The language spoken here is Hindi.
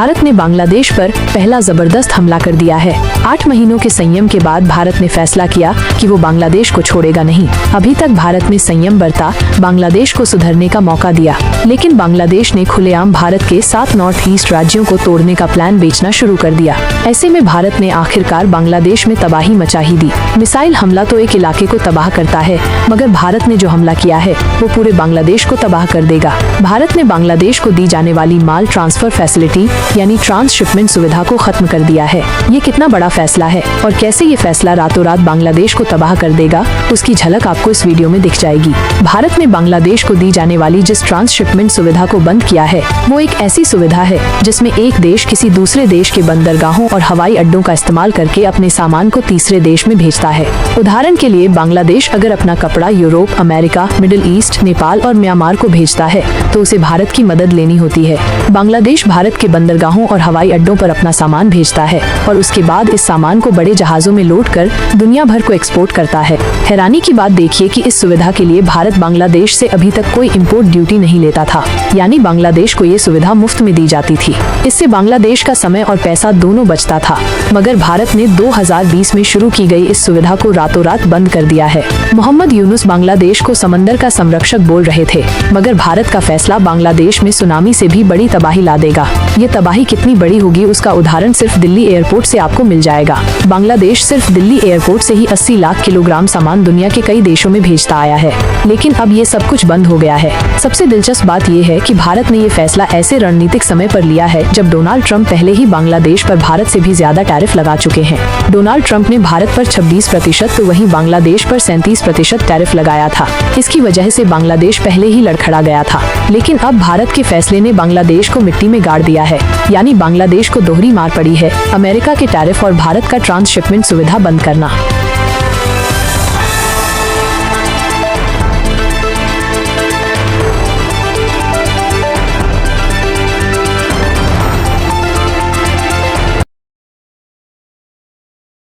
भारत ने बांग्लादेश पर पहला जबरदस्त हमला कर दिया है। 8 महीनों के संयम के बाद भारत ने फैसला किया कि वो बांग्लादेश को छोड़ेगा नहीं। अभी तक भारत ने संयम बरता बांग्लादेश को सुधरने का मौका दिया, लेकिन बांग्लादेश ने खुलेआम भारत के 7 नॉर्थ ईस्ट राज्यों को तोड़ने का प्लान बेचना शुरू कर दिया। ऐसे में भारत ने आखिरकार बांग्लादेश में तबाही मचा ही दी। मिसाइल हमला तो एक इलाके को तबाह करता है, मगर भारत ने जो हमला किया है वो पूरे बांग्लादेश को तबाह कर देगा। भारत ने बांग्लादेश को दी जाने वाली माल ट्रांसफर फैसिलिटी यानी ट्रांसशिपमेंट सुविधा को खत्म कर दिया है। ये कितना बड़ा फैसला है और कैसे ये फैसला रातों रात बांग्लादेश को तबाह कर देगा, उसकी झलक आपको इस वीडियो में दिख जाएगी। भारत ने बांग्लादेश को दी जाने वाली जिस ट्रांसशिपमेंट सुविधा को बंद किया है वो एक ऐसी सुविधा है जिसमें एक देश किसी दूसरे देश के बंदरगाहों और हवाई अड्डों का इस्तेमाल करके अपने सामान को तीसरे देश में भेजता है। उदाहरण के लिए बांग्लादेश अगर अपना कपड़ा Europe, America, middle east, Nepal और म्यांमार को भेजता है तो उसे भारत की मदद लेनी होती है। बांग्लादेश भारत के बंदरगाहों और हवाई अड्डों पर अपना सामान भेजता है और उसके बाद इस सामान को बड़े जहाजों में लोड कर दुनिया भर को एक्सपोर्ट करता है। हैरानी की बात देखिए कि इस सुविधा के लिए भारत बांग्लादेश से अभी तक कोई इम्पोर्ट ड्यूटी नहीं लेता था, यानी बांग्लादेश को ये सुविधा मुफ्त में दी जाती थी। इससे बांग्लादेश का समय और पैसा दोनों बचता था, मगर भारत ने 2020 में शुरू की गई इस सुविधा को रातों रात बंद कर दिया है। मोहम्मद यूनुस बांग्लादेश को समंदर का संरक्षक बोल रहे थे, मगर भारत का फैसला बांग्लादेश में सुनामी से भी बड़ी तबाही ला देगा। ये तबाही कितनी बड़ी होगी उसका उदाहरण सिर्फ दिल्ली एयरपोर्ट से आपको मिल जाएगा। बांग्लादेश सिर्फ दिल्ली एयरपोर्ट से ही 80 लाख किलोग्राम सामान दुनिया के कई देशों में भेजता आया है, लेकिन अब ये सब कुछ बंद हो गया है। सबसे दिलचस्प बात ये है कि भारत ने ये फैसला ऐसे रणनीतिक समय पर लिया है जब डोनाल्ड ट्रंप पहले ही बांग्लादेश पर भारत से भी ज्यादा टैरिफ लगा चुके हैं। डोनाल्ड ट्रंप ने भारत पर 26% तो वहीं बांग्लादेश पर 37% टैरिफ लगाया था। इसकी वजह से बांग्लादेश पहले ही लड़खड़ा गया था, लेकिन अब भारत के फैसले ने बांग्लादेश को मिट्टी में गाड़ दिया है, यानी बांग्लादेश को दोहरी मार पड़ी है, अमेरिका के टैरिफ और भारत का ट्रांसशिपमेंट सुविधा बंद करना।